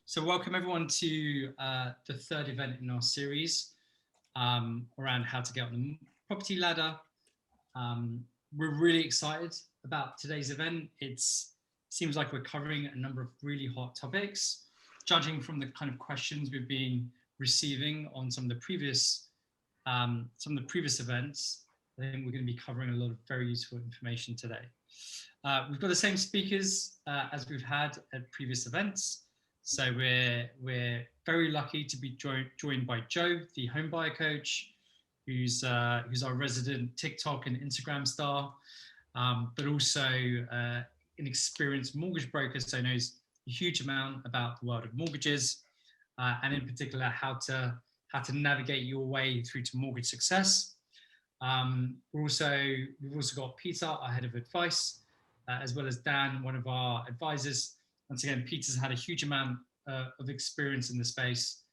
So welcome everyone to the third event in our series around how to get on the property ladder. We're really excited about today's event. It seems like we're covering a number of really hot topics. Judging from the kind of questions we've been receiving on some of the previous events, I think we're going to be covering a lot of very useful information today. We've got the same speakers as we've had at previous events. So we're very lucky to be joined by Joe, the home buyer coach, who's our resident TikTok and Instagram star, but also an experienced mortgage broker, so knows a huge amount about the world of mortgages, and in particular how to navigate your way through to mortgage success. We've also got Peter, our head of advice, as well as Dan, one of our advisors. Once again, Peter's had a huge amount of experience in the space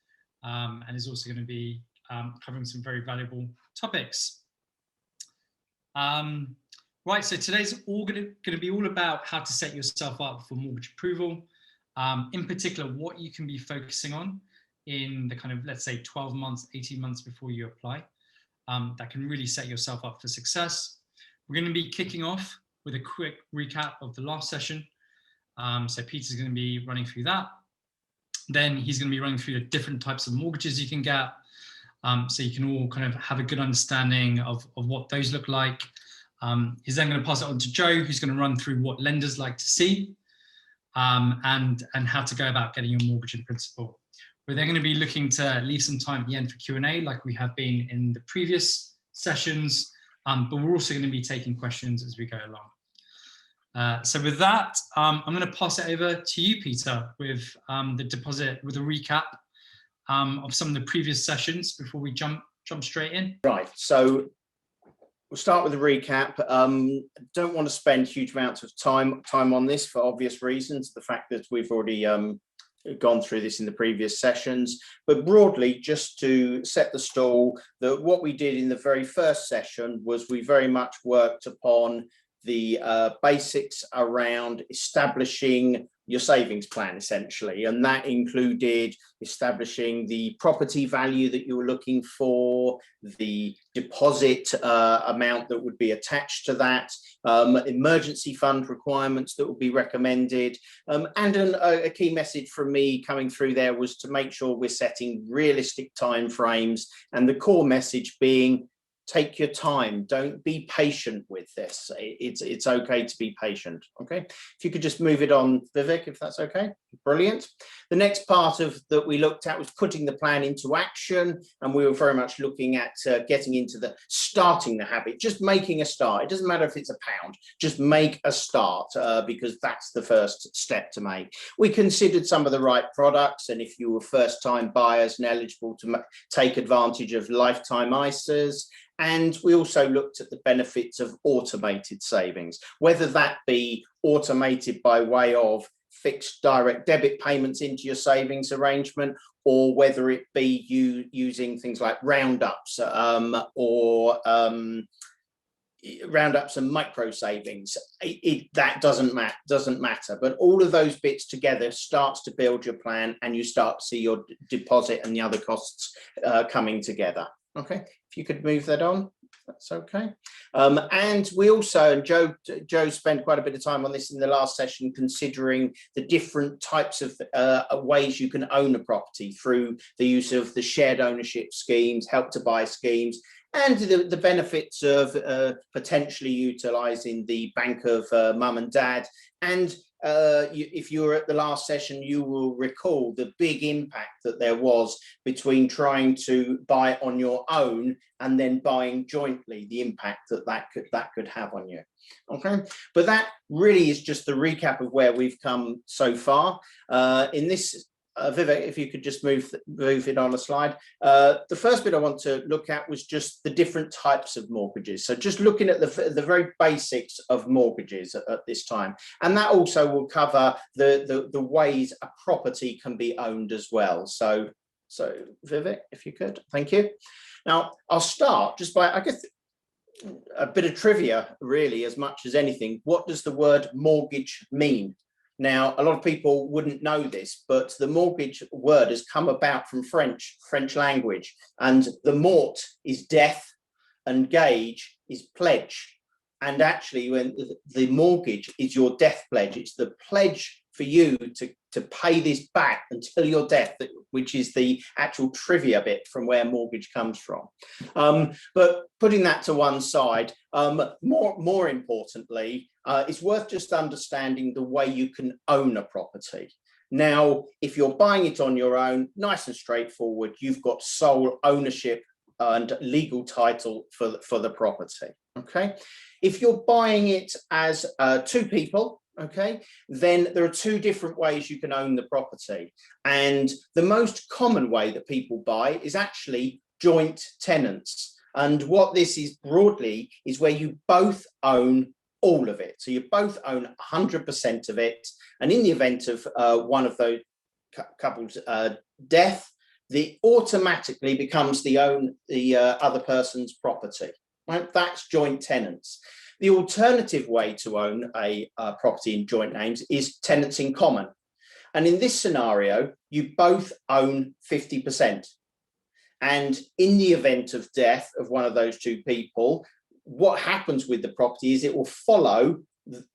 and is also going to be covering some very valuable topics. Right, so today's going to be all about how to set yourself up for mortgage approval. In particular, what you can be focusing on in the kind of, let's say, 12 months, 18 months before you apply. That can really set yourself up for success. We're going to be kicking off with a quick recap of the last session. So Peter's going to be running through that. Then he's going to be running through the different types of mortgages you can get. So you can all kind of have a good understanding of what those look like. He's then going to pass it on to Joe, who's going to run through what lenders like to see and how to go about getting your mortgage in principle. We're then going to be looking to leave some time at the end for Q&A like we have been in the previous sessions, but we're also going to be taking questions as we go along. So with that, I'm going to pass it over to you, Peter, with the deposit, with a recap of some of the previous sessions before we jump straight in. Right, so we'll start with a recap. Don't want to spend huge amounts of time on this for obvious reasons. The fact that we've already gone through this in the previous sessions, but broadly, just to set the stall, that what we did in the very first session was we very much worked upon the basics around establishing your savings plan, essentially, and that included establishing the property value that you were looking for, the deposit amount that would be attached to that, emergency fund requirements that would be recommended, and a key message from me coming through there was to make sure we're setting realistic timeframes, and the core message being, take your time, don't be patient with this. It's okay to be patient. Okay, if you could just move it on, Vivek, if that's okay. Brilliant. The next part of that we looked at was putting the plan into action, and we were very much looking at getting into the starting the habit, just making a start. It doesn't matter if it's £1, just make a start, because that's the first step to make. We considered some of the right products, and if you were first-time buyers and eligible to take advantage of lifetime ISAs. And we also looked at the benefits of automated savings, whether that be automated by way of fixed direct debit payments into your savings arrangement, or whether it be you using things like roundups or roundups and micro savings. That doesn't matter, but all of those bits together starts to build your plan, and you start to see your deposit and the other costs coming together. Okay, if you could move that on, that's okay. And we also, and Joe spent quite a bit of time on this in the last session, considering the different types of ways you can own a property through the use of the shared ownership schemes, help to buy schemes, and the benefits of potentially utilising the bank of mum and dad. And if you were at the last session, you will recall the big impact that there was between trying to buy on your own and then buying jointly, the impact that could have on you. Okay, but that really is just the recap of where we've come so far. In this, Vivek, if you could just move it on a slide. The first bit I want to look at was just the different types of mortgages. So just looking at the very basics of mortgages at this time. And that also will cover the ways a property can be owned as well. So Vivek, if you could, thank you. Now, I'll start just by, I guess, a bit of trivia, really, as much as anything. What does the word mortgage mean? Now, a lot of people wouldn't know this, but the mortgage word has come about from French language, and the mort is death and gage is pledge. And actually, when the mortgage is your death pledge, it's the pledge for you to pay this back until your death, which is the actual trivia bit from where mortgage comes from. But putting that to one side, more importantly, it's worth just understanding the way you can own a property. Now, if you're buying it on your own, nice and straightforward, you've got sole ownership and legal title for the property. Okay, if you're buying it as two people, okay, then there are two different ways you can own the property. And the most common way that people buy is actually joint tenants. And what this is broadly is where you both own all of it. So you both own 100% of it. And in the event of one of those couples' death, it automatically becomes the other person's property. Right? That's joint tenants. The alternative way to own a property in joint names is tenants in common. And in this scenario, you both own 50%. And in the event of death of one of those two people, what happens with the property is it will follow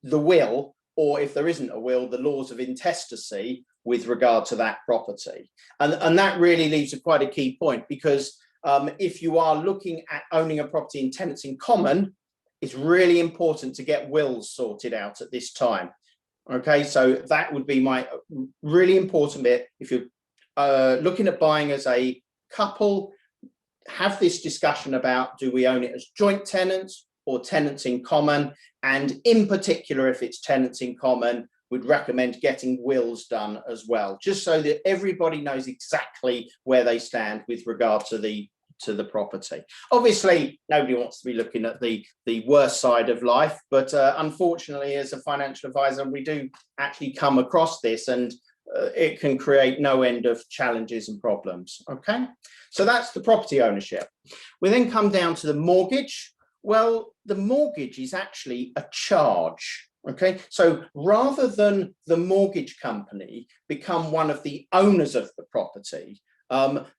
the will, or if there isn't a will, the laws of intestacy with regard to that property. And that really leaves quite a key point, because if you are looking at owning a property in tenants in common, it's really important to get wills sorted out at this time. Okay, so that would be my really important bit. If you're looking at buying as a couple, have this discussion about, do we own it as joint tenants or tenants in common? And in particular, if it's tenants in common, would recommend getting wills done as well, just so that everybody knows exactly where they stand with regard to the property. Obviously, nobody wants to be looking at the worst side of life, but unfortunately, as a financial advisor, we do actually come across this, and it can create no end of challenges and problems. Okay, so that's the property ownership. We then come down to the mortgage. Well, the mortgage is actually a charge. Okay, so rather than the mortgage company become one of the owners of the property,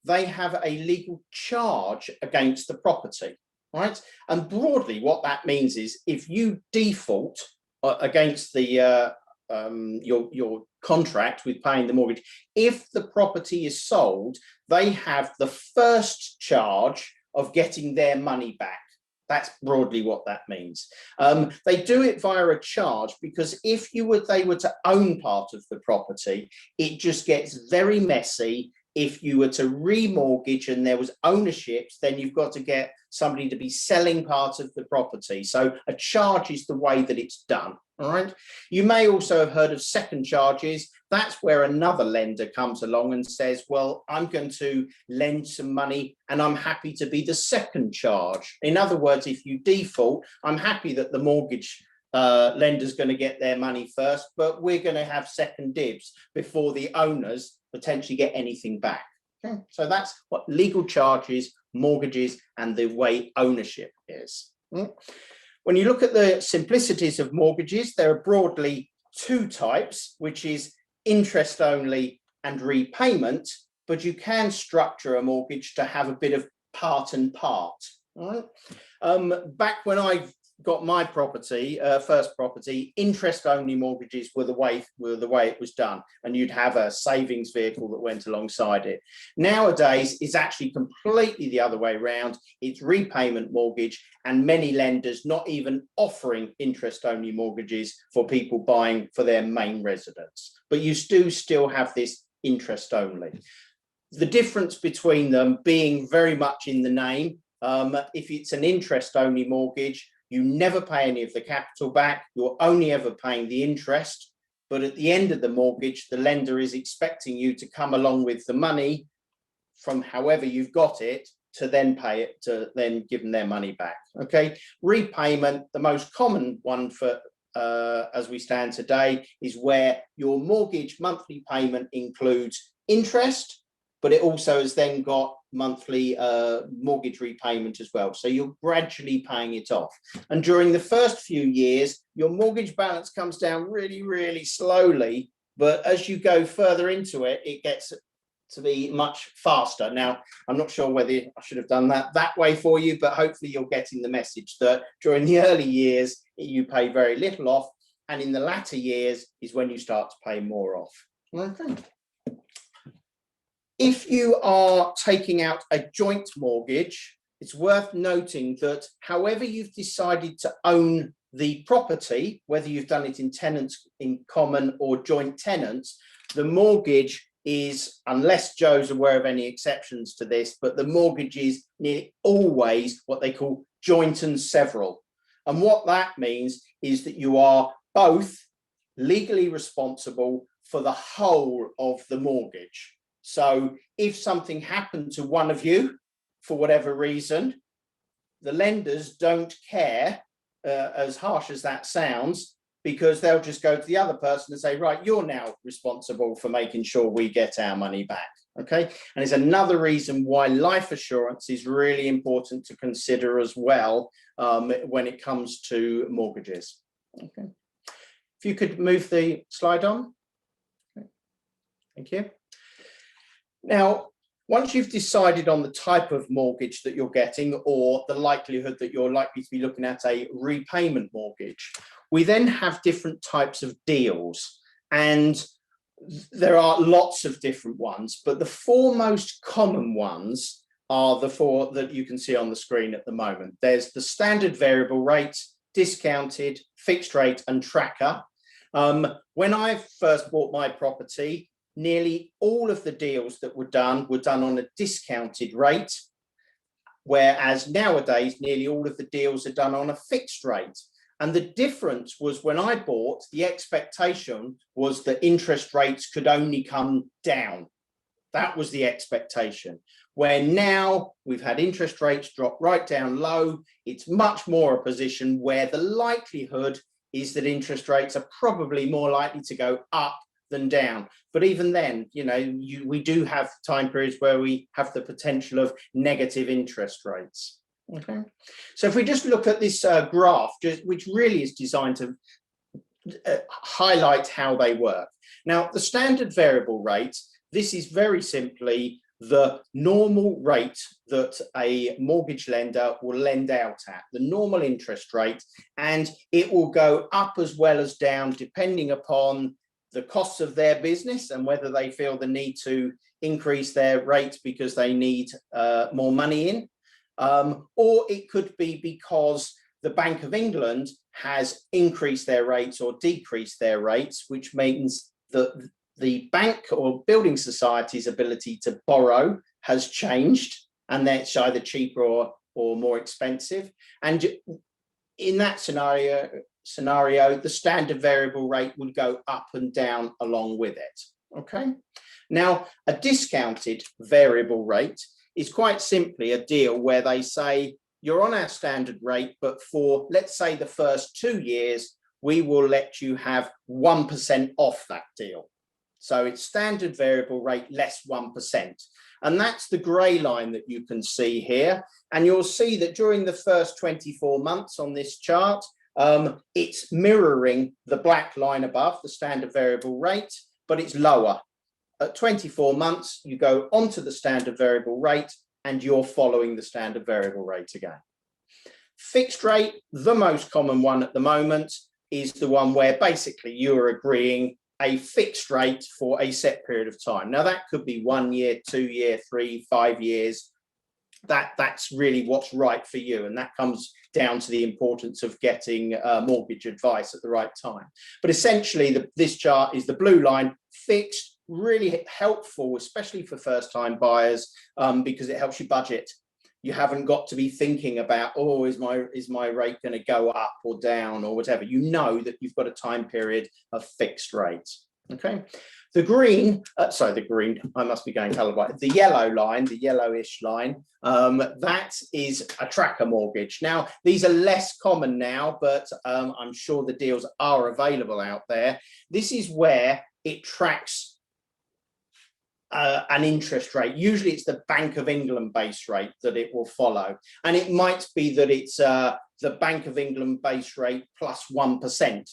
they have a legal charge against the property, right? And broadly, what that means is if you default against the your contract with paying the mortgage, if the property is sold, they have the first charge of getting their money back. That's broadly what that means. They do it via a charge because if they were to own part of the property, it just gets very messy. If you were to remortgage and there was ownership, then you've got to get somebody to be selling part of the property. So a charge is the way that it's done. All right. You may also have heard of second charges. That's where another lender comes along and says, well, I'm going to lend some money and I'm happy to be the second charge. In other words, if you default, I'm happy that the mortgage lender's going to get their money first, but we're going to have second dibs before the owners potentially get anything back. Okay, so that's what legal charges, mortgages, and the way ownership is. When you look at the simplicities of mortgages, there are broadly two types, which is interest only and repayment, but you can structure a mortgage to have a bit of part and part. All right? Back when I got my property, first property, interest only mortgages were the way it was done, and you'd have a savings vehicle that went alongside it. Nowadays, it's actually completely the other way around. It's repayment mortgage, and many lenders not even offering interest only mortgages for people buying for their main residence, but you do still have this interest only. The difference between them being very much in the name. If it's an interest only mortgage, you never pay any of the capital back. You're only ever paying the interest. But at the end of the mortgage, the lender is expecting you to come along with the money from however you've got it to then pay it, to then give them their money back. Okay. Repayment, the most common one for as we stand today, is where your mortgage monthly payment includes interest, but it also has then got monthly mortgage repayment as well. So you're gradually paying it off. And during the first few years, your mortgage balance comes down really, really slowly. But as you go further into it, it gets to be much faster. Now, I'm not sure whether I should have done that way for you, but hopefully you're getting the message that during the early years, you pay very little off. And in the latter years is when you start to pay more off. Okay. If you are taking out a joint mortgage, it's worth noting that however you've decided to own the property, whether you've done it in tenants in common or joint tenants, the mortgage is, unless Joe's aware of any exceptions to this, but the mortgage is nearly always what they call joint and several. And what that means is that you are both legally responsible for the whole of the mortgage. So if something happened to one of you, for whatever reason, the lenders don't care, as harsh as that sounds, because they'll just go to the other person and say, right, you're now responsible for making sure we get our money back. Okay. And it's another reason why life assurance is really important to consider as well when it comes to mortgages. Okay. If you could move the slide on. Okay. Thank you. Now, once you've decided on the type of mortgage that you're getting or the likelihood that you're likely to be looking at a repayment mortgage, we then have different types of deals. And there are lots of different ones, but the four most common ones are the four that you can see on the screen at the moment. There's the standard variable rate, discounted, fixed rate, and tracker. When I first bought my property, nearly all of the deals that were done on a discounted rate, whereas nowadays nearly all of the deals are done on a fixed rate. And the difference was when I bought, the expectation was that interest rates could only come down. That was the expectation. Where now we've had interest rates drop right down low, it's much more a position where the likelihood is that interest rates are probably more likely to go up than down. But even then, you know, we do have time periods where we have the potential of negative interest rates. Okay, so if we just look at this graph, which really is designed to highlight how they work. Now, the standard variable rate, this is very simply the normal rate that a mortgage lender will lend out at, the normal interest rate, and it will go up as well as down depending upon the costs of their business and whether they feel the need to increase their rates because they need more money in. Or it could be because the Bank of England has increased their rates or decreased their rates, which means that the bank or building society's ability to borrow has changed, and that's either cheaper or more expensive. And in that scenario, the standard variable rate would go up and down along with it. Okay. Now, a discounted variable rate is quite simply a deal where they say you're on our standard rate, but for, let's say, the first 2 years, we will let you have 1% off that deal. So it's standard variable rate less 1%. And that's the grey line that you can see here. And you'll see that during the first 24 months on this chart, it's mirroring the black line above, the standard variable rate, but it's lower. At 24 months, you go onto the standard variable rate and you're following the standard variable rate again. Fixed rate, the most common one at the moment, is the one where basically you're agreeing a fixed rate for a set period of time. Now that could be 1 year, 2 year, 3, 5 years. That's really what's right for you. And that comes down to the importance of getting mortgage advice at the right time. But essentially this chart is the blue line, fixed, really helpful, especially for first-time buyers, because it helps you budget. You haven't got to be thinking about, oh, is my rate going to go up or down or whatever. You know that you've got a time period of fixed rates. Okay. The green, I must be going colorblind. The yellow line, the yellowish line, that is a tracker mortgage. Now, these are less common now, but I'm sure the deals are available out there. This is where it tracks an interest rate. Usually it's the Bank of England base rate that it will follow. And it might be that it's the Bank of England base rate plus 1%.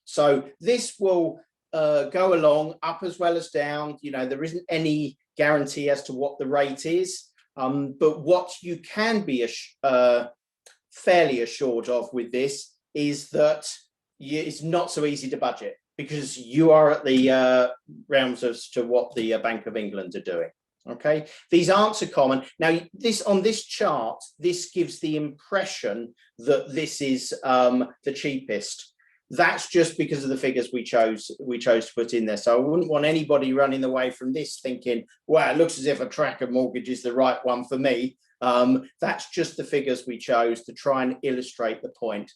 So this will go along up as well as down. You know, there isn't any guarantee as to what the rate is. But what you can be fairly assured of with this is that it's not so easy to budget, because you are at the realms as to what the Bank of England are doing. Okay, these aren't so common. Now, on this chart, this gives the impression that this is the cheapest. That's just because of the figures we chose to put in there. So I wouldn't want anybody running away from this thinking, well, it looks as if a tracker mortgage is the right one for me. That's just the figures we chose to try and illustrate the point.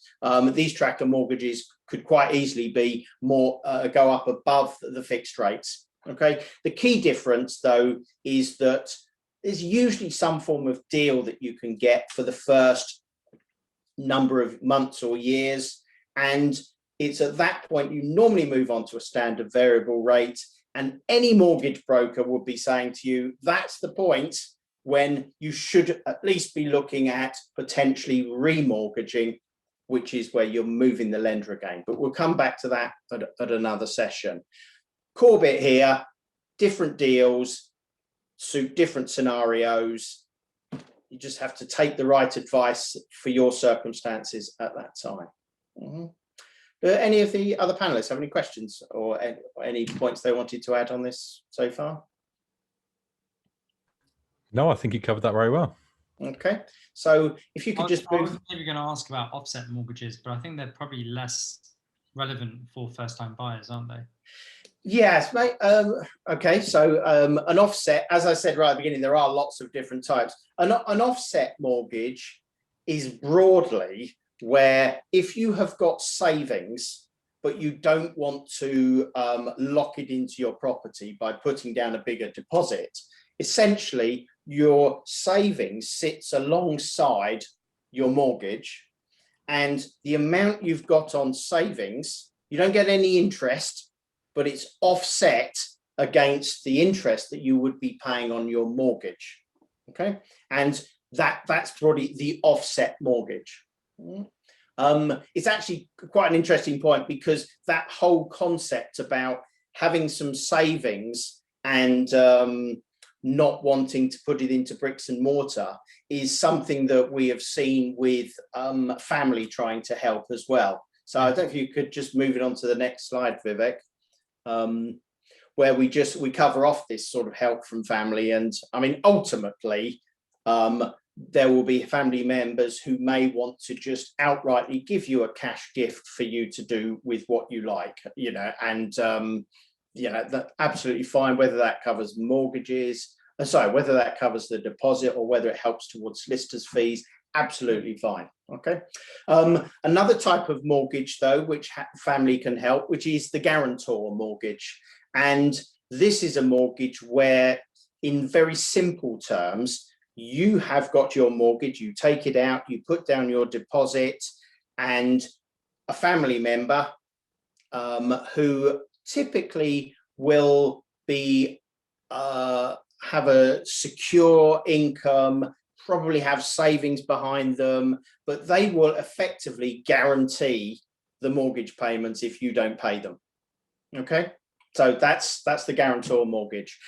These tracker mortgages could quite easily be more go up above the fixed rates. Okay, the key difference though is that there's usually some form of deal that you can get for the first number of months or years, and it's at that point you normally move on to a standard variable rate, and any mortgage broker would be saying to you that's the point when you should at least be looking at potentially remortgaging, which is where you're moving the lender again. But we'll come back to that at another session. Core bit here, different deals suit different scenarios. You just have to take the right advice for your circumstances at that time. Do any of the other panelists have any questions or any points they wanted to add on this so far? No, I think you covered that very well. Okay, so if you could just move. I was maybe going to ask about offset mortgages, but I think they're probably less relevant for first-time buyers, aren't they? Yes, mate. Okay, so an offset, as I said right at the beginning, there are lots of different types. An offset mortgage is broadly where if you have got savings, but you don't want to lock it into your property by putting down a bigger deposit, essentially your savings sits alongside your mortgage, and the amount you've got on savings, you don't get any interest, but it's offset against the interest that you would be paying on your mortgage. Okay, and that's probably the offset mortgage. It's actually quite an interesting point, because that whole concept about having some savings and not wanting to put it into bricks and mortar is something that we have seen with family trying to help as well. So I don't know if you could just move it on to the next slide, Vivek, where we cover off this sort of help from family. And I mean, ultimately, there will be family members who may want to just outrightly give you a cash gift for you to do with what you like, you know, and you know, that's absolutely fine, whether that covers mortgages, whether that covers the deposit or whether it helps towards solicitors' fees, absolutely fine. Okay. Another type of mortgage, though, which family can help, which is the guarantor mortgage. And this is a mortgage where, in very simple terms, you have got your mortgage, you take it out, you put down your deposit, and a family member who typically will be have a secure income, probably have savings behind them, but they will effectively guarantee the mortgage payments if you don't pay them. Okay, so that's the guarantor mortgage.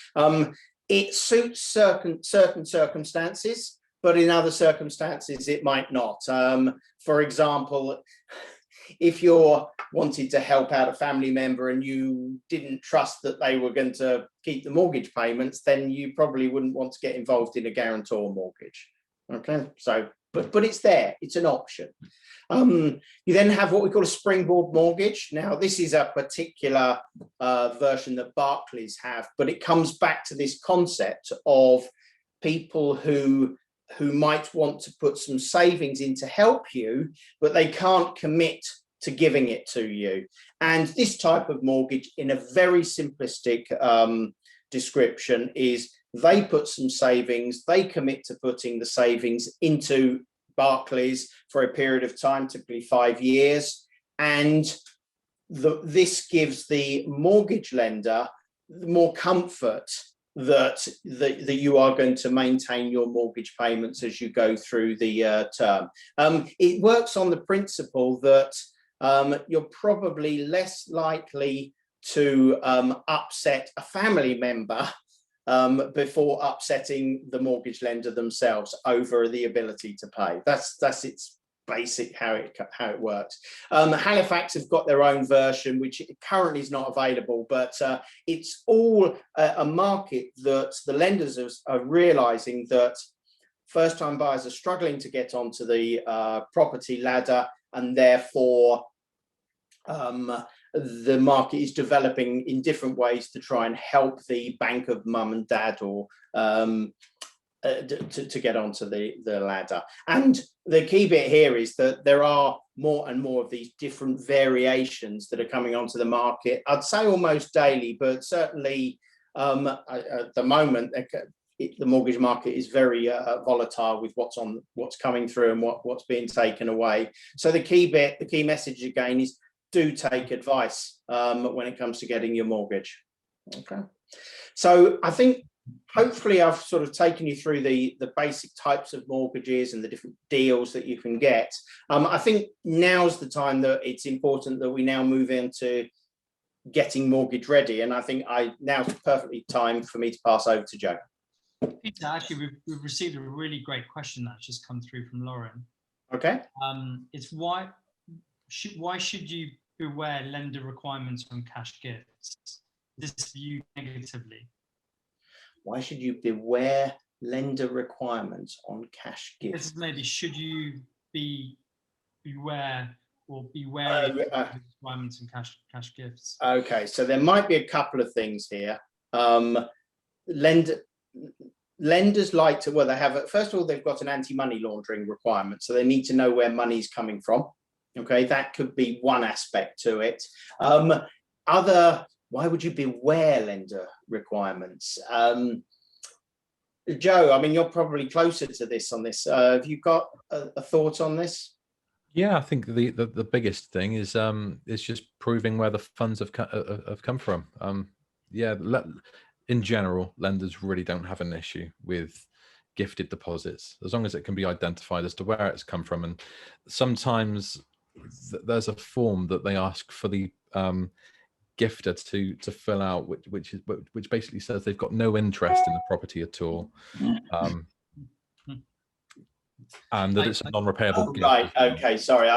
It suits certain circumstances, but in other circumstances it might not. For example, if you're wanted to help out a family member and you didn't trust that they were going to keep the mortgage payments, then you probably wouldn't want to get involved in a guarantor mortgage. Okay, so but it's there, it's an option. You then have what we call a springboard mortgage. Now, this is a particular version that Barclays have, but it comes back to this concept of people who might want to put some savings in to help you, but they can't commit to giving it to you. And this type of mortgage, in a very simplistic description, is they put some savings, they commit to putting the savings into Barclays for a period of time, typically 5 years, and this gives the mortgage lender more comfort that you are going to maintain your mortgage payments as you go through the term. It works on the principle that you're probably less likely to upset a family member before upsetting the mortgage lender themselves over the ability to pay. That's its basic how it works. Halifax have got their own version, which currently is not available, but it's all a market that the lenders are realizing that first-time buyers are struggling to get onto the property ladder, and therefore the market is developing in different ways to try and help the bank of mum and dad or to get onto the ladder. And the key bit here is that there are more and more of these different variations that are coming onto the market. I'd say almost daily, but certainly at the moment, the mortgage market is very volatile with what's coming through and what's being taken away. So the key message again is do take advice when it comes to getting your mortgage. Okay. So I think hopefully I've sort of taken you through the basic types of mortgages and the different deals that you can get. I think now's the time that it's important that we now move into getting mortgage ready. And I think now's perfectly time for me to pass over to Joe. Peter, actually, we've received a really great question that's just come through from Lauren. Okay. It's why should you beware lender requirements on cash gifts? This is viewed negatively. Why should you beware lender requirements on cash gifts? This is maybe should you beware or beware of requirements on cash gifts? Okay, so there might be a couple of things here. Lenders like to, well, they have, first of all, they've got an anti-money laundering requirement, so they need to know where money's coming from. Okay, that could be one aspect to it. Why would you beware lender requirements? Joe, I mean, you're probably closer to this on this. Have you got a thought on this? Yeah, I think the biggest thing is just proving where the funds have come from. In general, lenders really don't have an issue with gifted deposits as long as it can be identified as to where it's come from. And sometimes there's a form that they ask for the gifter to fill out, which basically says they've got no interest in the property at all, and that it's a non-repayable gift. Right. Okay. Sorry.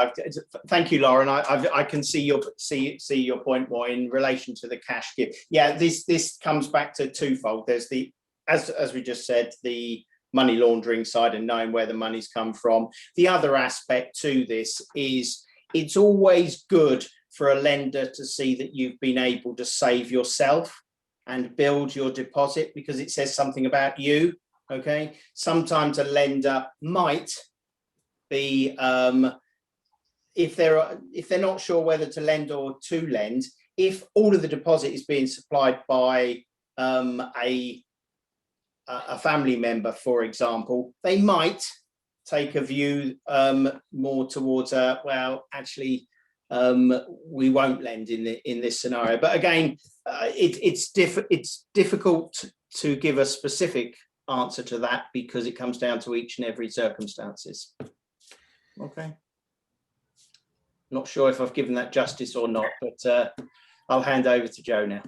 Thank you, Lauren. I can see your point more in relation to the cash gift. Yeah. This comes back to twofold. There's as we just said, the money laundering side and knowing where the money's come from. The other aspect to this is it's always good for a lender to see that you've been able to save yourself and build your deposit, because it says something about you. Okay, sometimes a lender might be, if they're not sure whether to lend or to lend, if all of the deposit is being supplied by a family member, for example, they might take a view more towards well, actually, we won't lend in this scenario. But again, it's difficult to give a specific answer to that because it comes down to each and every circumstances. Okay. Not sure if I've given that justice or not, but I'll hand over to Joe now.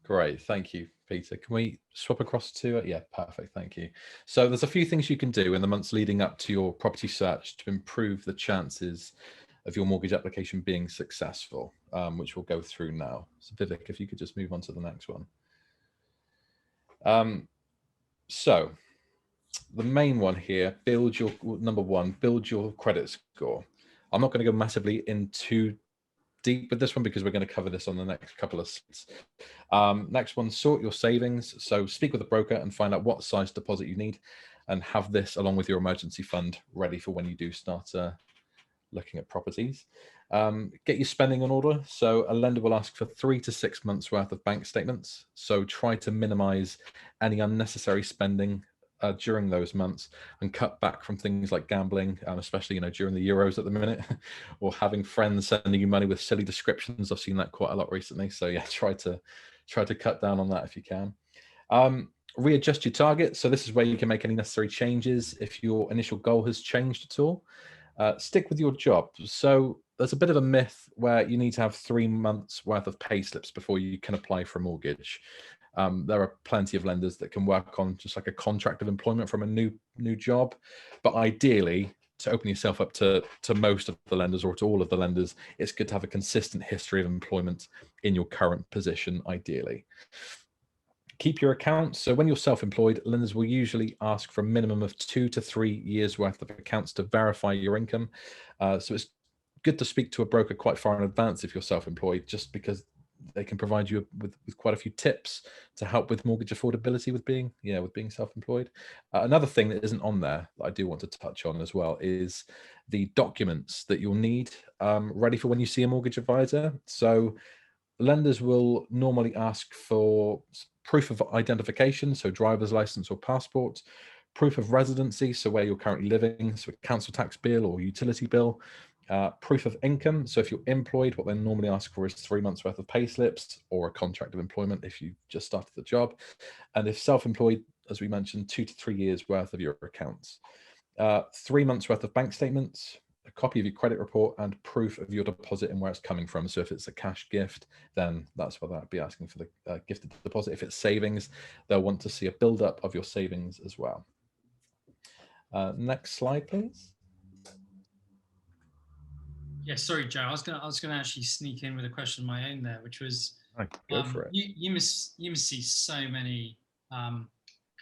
Great, thank you, Peter. Can we swap across to it? Yeah, perfect, thank you. So there's a few things you can do in the months leading up to your property search to improve the chances of your mortgage application being successful, which we'll go through now. So Vivek, if you could just move on to the next one. So the main one here, number one, build your credit score. I'm not going to go massively into deep with this one because we're going to cover this on the next couple of slides. Next one, sort your savings. So speak with a broker and find out what size deposit you need and have this along with your emergency fund ready for when you do start looking at properties. Get your spending in order. So a lender will ask for 3 to 6 months worth of bank statements. So try to minimize any unnecessary spending during those months and cut back from things like gambling, especially during the Euros at the minute, or having friends sending you money with silly descriptions. I've seen that quite a lot recently. So yeah, try to try to cut down on that if you can. Readjust your target. So this is where you can make any necessary changes if your initial goal has changed at all. Stick with your job. So there's a bit of a myth where you need to have 3 months worth of pay slips before you can apply for a mortgage. There are plenty of lenders that can work on just like a contract of employment from a new job, but ideally, to open yourself up to most of the lenders or to all of the lenders, it's good to have a consistent history of employment in your current position, ideally. Keep your accounts. So when you're self-employed, lenders will usually ask for a minimum of 2 to 3 years worth of accounts to verify your income. So it's good to speak to a broker quite far in advance if you're self-employed, just because they can provide you with quite a few tips to help with mortgage affordability with being self-employed. Another thing that isn't on there that I do want to touch on as well is the documents that you'll need ready for when you see a mortgage advisor. So lenders will normally ask for proof of identification, so driver's license or passport, proof of residency, so where you're currently living, so a council tax bill or utility bill, proof of income. So if you're employed, what they normally ask for is 3 months worth of pay slips or a contract of employment if you just started the job. And if self-employed, as we mentioned, 2 to 3 years worth of your accounts. 3 months worth of bank statements, a copy of your credit report, and proof of your deposit and where it's coming from. So if it's a cash gift, then that's what that'd be asking for, the gifted deposit. If it's savings, they'll want to see a build-up of your savings as well. Next slide, please. Yeah, sorry, Joe. I was gonna actually sneak in with a question of my own there, which was, Go for it. You must see so many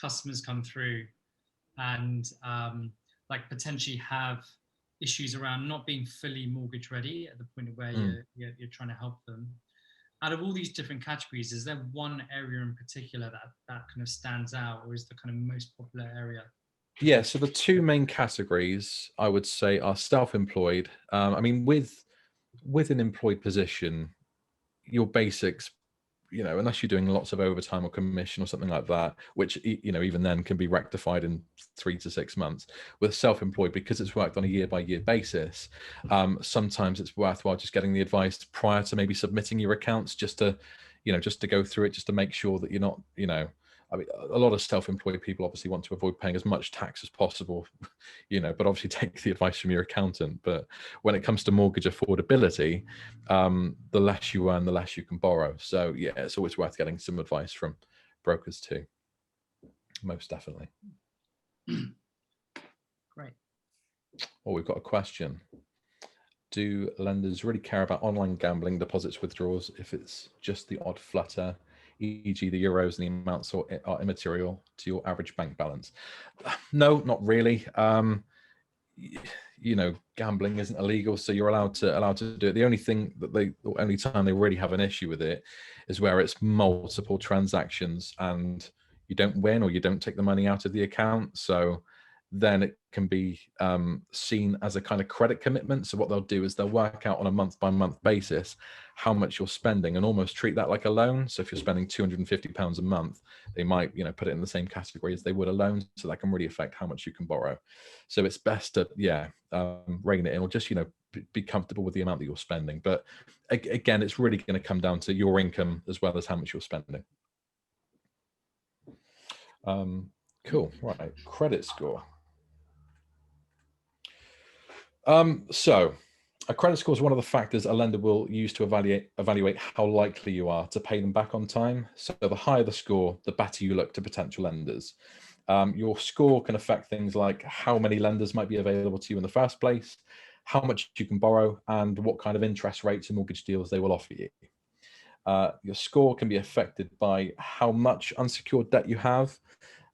customers come through and like potentially have issues around not being fully mortgage ready at the point of where you're trying to help them. Out of all these different categories, is there one area in particular that kind of stands out, or is the kind of most popular area? Yeah, so the two main categories I would say are self-employed. I mean, with an employed position, your basics, unless you're doing lots of overtime or commission or something like that, which, even then can be rectified in 3 to 6 months. With self-employed, because it's worked on a year-by-year basis, sometimes it's worthwhile just getting the advice prior to maybe submitting your accounts, just to go through it, just to make sure that you're not, I mean, a lot of self-employed people obviously want to avoid paying as much tax as possible, but obviously take the advice from your accountant. But when it comes to mortgage affordability, the less you earn, the less you can borrow. So yeah, it's always worth getting some advice from brokers too. Most definitely. Great. Oh, we've got a question. Do lenders really care about online gambling deposits withdrawals if it's just the odd flutter, e.g. the euros and the amounts are immaterial to your average bank balance? No, not really. Gambling isn't illegal, so you're allowed to do it. The only time they really have an issue with it is where it's multiple transactions and you don't win or you don't take the money out of the account. So then it can be seen as a kind of credit commitment. So what they'll do is they'll work out on a month-by-month basis how much you're spending and almost treat that like a loan. So if you're spending £250 a month, they might put it in the same category as they would a loan. So that can really affect how much you can borrow. So it's best to rein it in, or just be comfortable with the amount that you're spending. But again, it's really going to come down to your income as well as how much you're spending. Cool. Right. Credit score. So a credit score is one of the factors a lender will use to evaluate how likely you are to pay them back on time. So the higher the score, the better you look to potential lenders. Your score can affect things like how many lenders might be available to you in the first place, how much you can borrow, and what kind of interest rates and mortgage deals they will offer you. Your score can be affected by how much unsecured debt you have,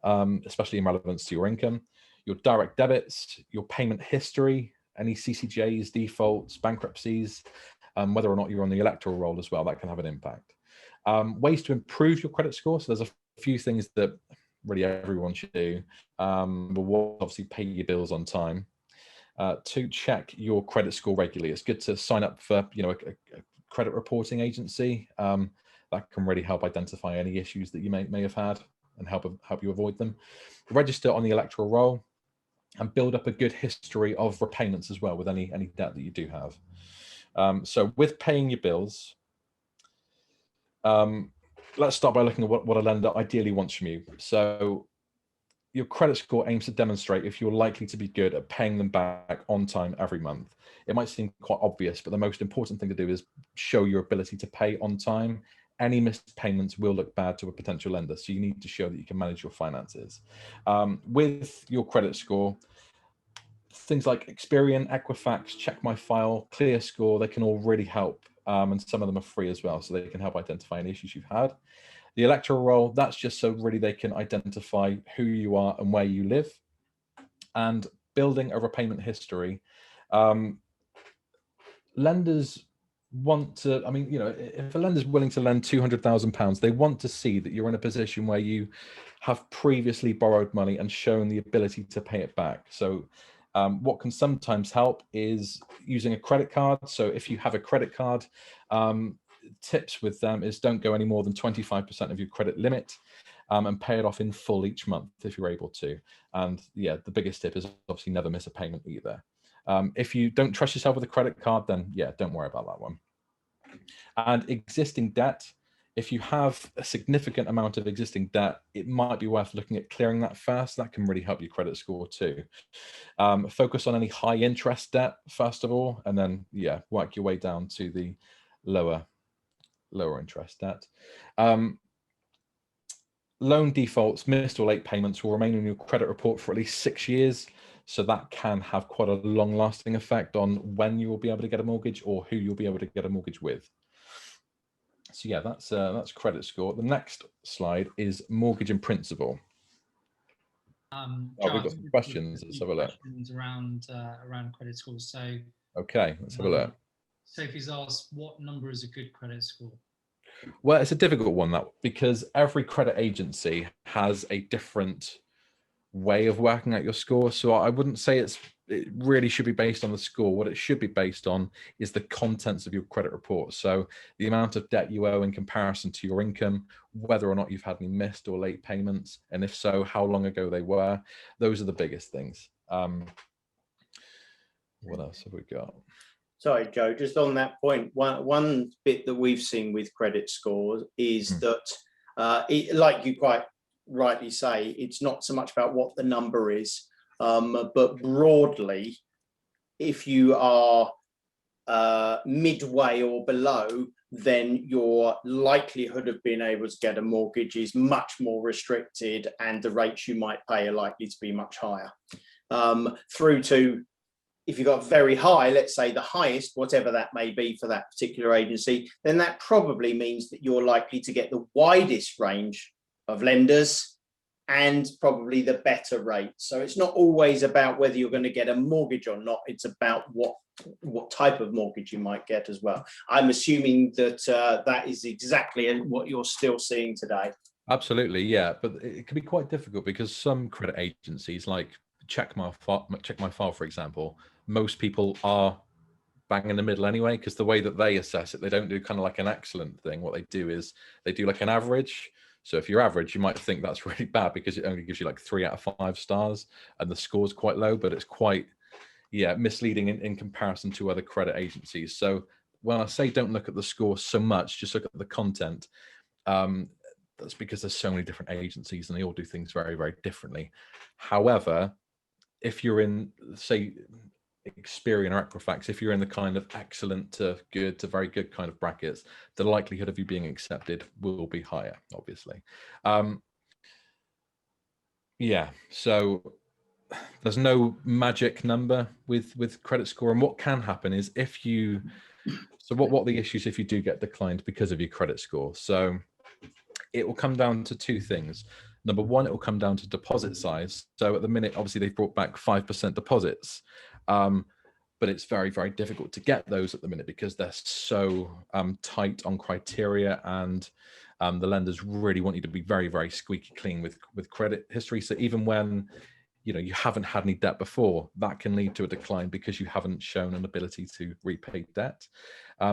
especially in relevance to your income, your direct debits, your payment history, any CCJs, defaults, bankruptcies, whether or not you're on the electoral roll as well, that can have an impact. Ways to improve your credit score. So there's a few things that really everyone should do. One, obviously pay your bills on time. 2, check your credit score regularly. It's good to sign up for a credit reporting agency. That can really help identify any issues that you may have had and help you avoid them. Register on the electoral roll and build up a good history of repayments as well with any debt that you do have. So with paying your bills, let's start by looking at what a lender ideally wants from you. So your credit score aims to demonstrate if you're likely to be good at paying them back on time every month. It might seem quite obvious, but the most important thing to do is show your ability to pay on time. Any missed payments will look bad to a potential lender, so you need to show that you can manage your finances. With your credit score, things like Experian, Equifax, Check My File, Clear Score, they can all really help, and some of them are free as well, so they can help identify any issues you've had. The electoral roll, that's just so really they can identify who you are and where you live. And building a repayment history. Lenders want to, I mean, you know, if a lender's willing to lend £200,000, they want to see that you're in a position where you have previously borrowed money and shown the ability to pay it back. So what can sometimes help is using a credit card. So if you have a credit card, tips with them is don't go any more than 25% of your credit limit, and pay it off in full each month if you're able to. And yeah, the biggest tip is obviously never miss a payment either. If you don't trust yourself with a credit card, then yeah, don't worry about that one. And existing debt, if you have a significant amount of existing debt, it might be worth looking at clearing that first. That can really help your credit score too. Focus on any high interest debt first of all, and then yeah, work your way down to the lower interest debt. Loan defaults, missed or late payments will remain in your credit report for at least 6 years. So that can have quite a long lasting effect on when you will be able to get a mortgage or who you'll be able to get a mortgage with. So yeah, that's credit score. The next slide is mortgage in principle. We've got some questions. Let's have a look. Questions around credit scores. So okay, let's have a look. Sophie's asked, what number is a good credit score? Well, it's a difficult one, that because every credit agency has a different way of working out your score. So I wouldn't say it really should be based on the score. What it should be based on is the contents of your credit report. So the amount of debt you owe in comparison to your income, whether or not you've had any missed or late payments, and if so, how long ago they were. Those are the biggest things. What else have we got? Sorry, Joe, just on that point, one bit that we've seen with credit scores is that, like you quite rightly say, it's not so much about what the number is, but broadly, if you are midway or below, then your likelihood of being able to get a mortgage is much more restricted, and the rates you might pay are likely to be much higher. Through to, if you've got very high, let's say the highest, whatever that may be for that particular agency, then that probably means that you're likely to get the widest range of lenders and probably the better rate. So it's not always about whether you're going to get a mortgage or not. It's about what type of mortgage you might get as well. I'm assuming that that is exactly what you're still seeing today. Absolutely, yeah. But it can be quite difficult because some credit agencies, like Check My File, for example, most people are bang in the middle anyway, because the way that they assess it, they don't do kind of like an excellent thing. What they do is they do like an average. So if you're average, you might think that's really bad because it only gives you like 3 out of 5 stars and the score's quite low, but it's quite, yeah, misleading in comparison to other credit agencies. So when I say don't look at the score so much, just look at the content. That's because there's so many different agencies and they all do things very, very differently. However, if you're in, say, Experian or Equifax, if you're in the kind of excellent to good to very good kind of brackets, the likelihood of you being accepted will be higher, obviously. Yeah, so there's no magic number with credit score. And what can happen is if you, so what are the issues if you do get declined because of your credit score? So it will come down to 2 things. Number one, it will come down to deposit size. So at the minute, obviously they've brought back 5% deposits, but it's very, very difficult to get those at the minute because they're so tight on criteria, and the lenders really want you to be very, very squeaky clean with credit history. So even when you haven't had any debt before, that can lead to a decline because you haven't shown an ability to repay debt.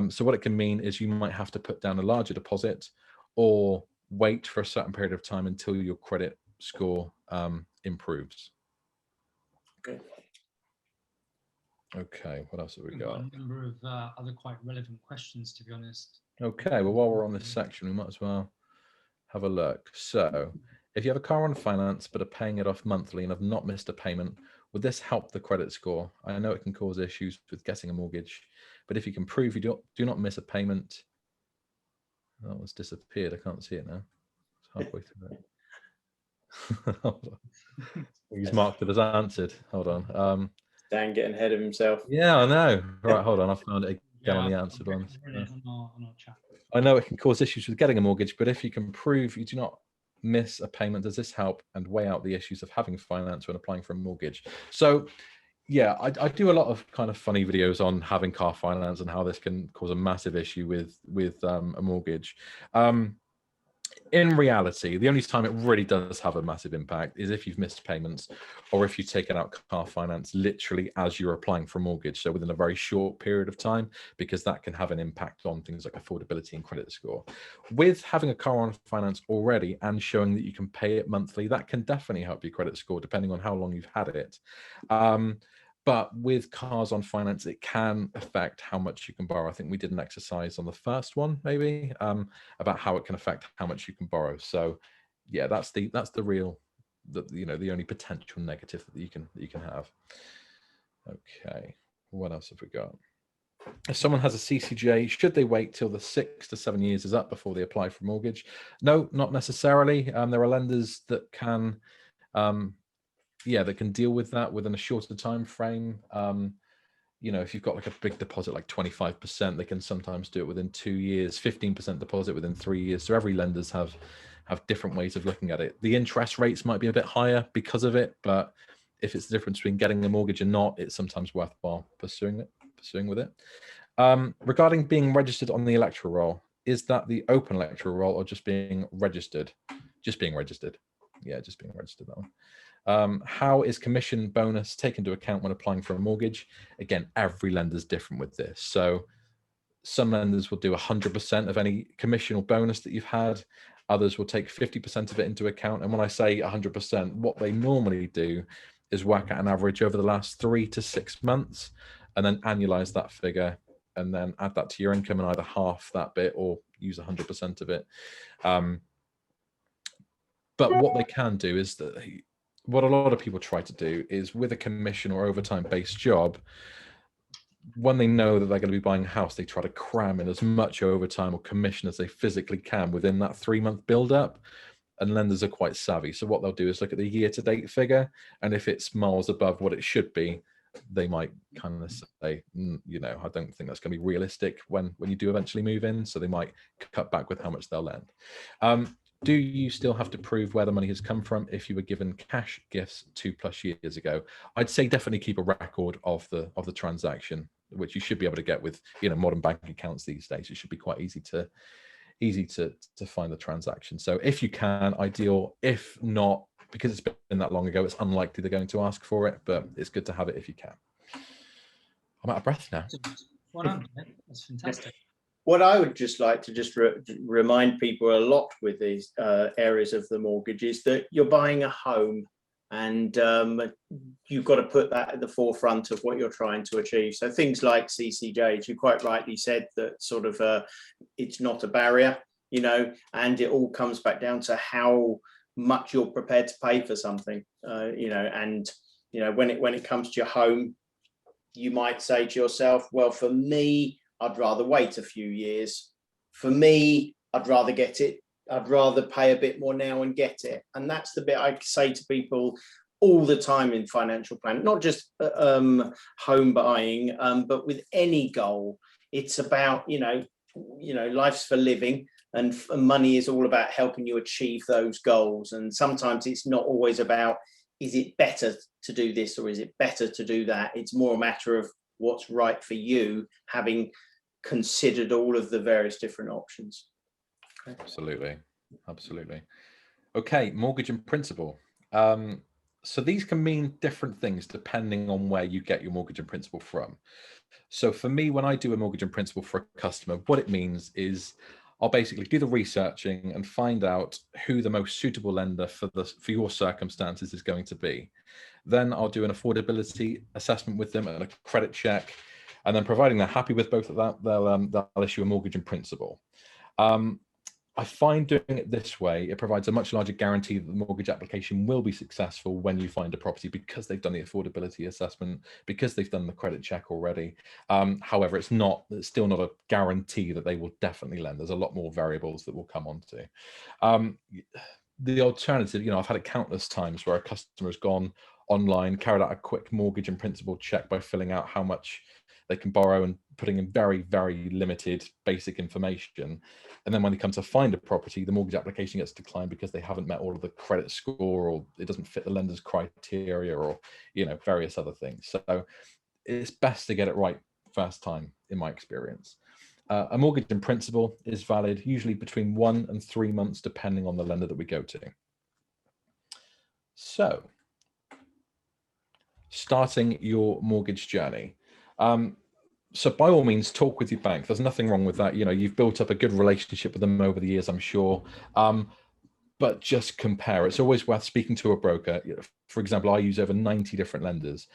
So what it can mean is you might have to put down a larger deposit or wait for a certain period of time until your credit score improves. Okay, what else have we got? A number of other quite relevant questions, to be honest. Okay, well, while we're on this section, we might as well have a look. So if you have a car on finance but are paying it off monthly and have not missed a payment, would this help the credit score? I know it can cause issues with getting a mortgage, but if you can prove you do not miss a payment, that was disappeared. I can't see it now. It's halfway through it. Hold on. He's marked it as answered. Hold on. Dan getting ahead of himself. Yeah, I know. Right, hold on. I found it again on the I've answered ones. written it on our chat. I know it can cause issues with getting a mortgage, but if you can prove you do not miss a payment, does this help and weigh out the issues of having finance when applying for a mortgage? So yeah, I do a lot of kind of funny videos on having car finance and how this can cause a massive issue with a mortgage. In reality, the only time it really does have a massive impact is if you've missed payments or if you've taken out car finance literally as you're applying for a mortgage, so within a very short period of time, because that can have an impact on things like affordability and credit score. With having a car on finance already and showing that you can pay it monthly, that can definitely help your credit score depending on how long you've had it. But with cars on finance, it can affect how much you can borrow. I think we did an exercise on the first one, maybe, about how it can affect how much you can borrow. So, yeah, that's the real, the only potential negative that you can have. Okay, what else have we got? If someone has a CCJ, should they wait till the 6 to 7 years is up before they apply for a mortgage? No, not necessarily. There are lenders that can. That can deal with that within a shorter time frame. If you've got like a big deposit, like 25%, they can sometimes do it within 2 years, 15% deposit within 3 years. So every lenders have different ways of looking at it. The interest rates might be a bit higher because of it, but if it's the difference between getting a mortgage and not, it's sometimes worthwhile pursuing with it. Regarding being registered on the electoral roll, is that the open electoral roll or just being registered? Just being registered. Yeah, just being registered, that one. How is commission bonus taken into account when applying for a mortgage? Again, every lender is different with this. So some lenders will do 100% of any commission or bonus that you've had. Others will take 50% of it into account. And when I say 100%, what they normally do is work at an average over the last 3 to 6 months and then annualize that figure and then add that to your income and either half that bit or use 100% of it. But what they can do is that what a lot of people try to do is with a commission or overtime based job, when they know that they're going to be buying a house, they try to cram in as much overtime or commission as they physically can within that 3-month build up. And lenders are quite savvy. So what they'll do is look at the year to date figure. And if it's miles above what it should be, they might kind of say, I don't think that's going to be realistic when you do eventually move in. So they might cut back with how much they'll lend. Do you still have to prove where the money has come from if you were given cash gifts 2+ years ago? I'd say definitely keep a record of the transaction, which you should be able to get with modern bank accounts these days. It should be quite easy to find the transaction. So if you can, ideal. If not, because it's been that long ago, it's unlikely they're going to ask for it, but it's good to have it if you can. I'm out of breath now. 100. That's fantastic. What I would just like to remind people a lot with these areas of the mortgage is that you're buying a home and you've got to put that at the forefront of what you're trying to achieve. So things like CCJs, you quite rightly said that sort of it's not a barrier, and it all comes back down to how much you're prepared to pay for something, when it comes to your home, you might say to yourself, well, for me, I'd rather wait a few years. For me, I'd rather get it. I'd rather pay a bit more now and get it. And that's the bit I say to people all the time in financial planning, not just home buying, but with any goal. It's about, life's for living, and money is all about helping you achieve those goals. And sometimes it's not always about, is it better to do this or is it better to do that? It's more a matter of what's right for you, having considered all of the various different options. Absolutely. Okay, mortgage in principle. So these can mean different things depending on where you get your mortgage in principle from. So for me, when I do a mortgage in principle for a customer, what it means is I'll basically do the researching and find out who the most suitable lender for your circumstances is going to be. Then I'll do an affordability assessment with them and a credit check. And then providing they're happy with both of that, they'll issue a mortgage in principle. I find doing it this way, it provides a much larger guarantee that the mortgage application will be successful when you find a property, because they've done the affordability assessment, because they've done the credit check already. However, it's still not a guarantee that they will definitely lend. There's a lot more variables that we'll come on to. The alternative, I've had it countless times where a customer has gone online, carried out a quick mortgage and principal check by filling out how much they can borrow and putting in very, very limited basic information. And then when they come to find a property, the mortgage application gets declined because they haven't met all of the credit score, or it doesn't fit the lender's criteria, or, various other things. So it's best to get it right first time, in my experience. A mortgage in principle is valid usually between 1 and 3 months, depending on the lender that we go to. So, starting your mortgage journey. So by all means, talk with your bank. There's nothing wrong with that. You've built up a good relationship with them over the years, I'm sure. But just compare. It's always worth speaking to a broker. For example, I use over 90 different lenders,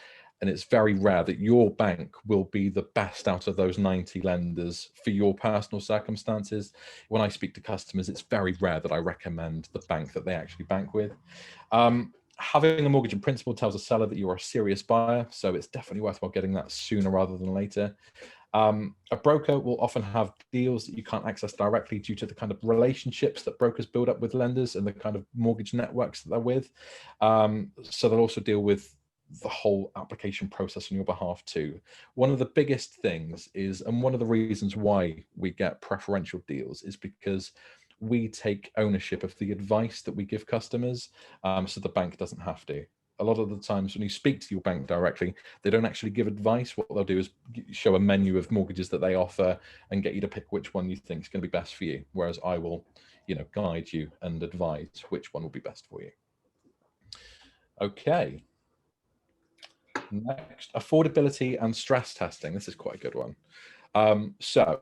and it's very rare that your bank will be the best out of those 90 lenders for your personal circumstances. When I speak to customers, it's very rare that I recommend the bank that they actually bank with. Having a mortgage in principle tells a seller that you're a serious buyer, so it's definitely worthwhile getting that sooner rather than later. A broker will often have deals that you can't access directly due to the kind of relationships that brokers build up with lenders and the kind of mortgage networks that they're with. So they'll also deal with the whole application process on your behalf too. One of the biggest things is, and one of the reasons why we get preferential deals, is because we take ownership of the advice that we give customers, so the bank doesn't have to. A lot of the times when you speak to your bank directly, they don't actually give advice. What they'll do is show a menu of mortgages that they offer and get you to pick which one you think is going to be best for you. Whereas I will, guide you and advise which one will be best for you. Okay. Next, affordability and stress testing. This is quite a good one. So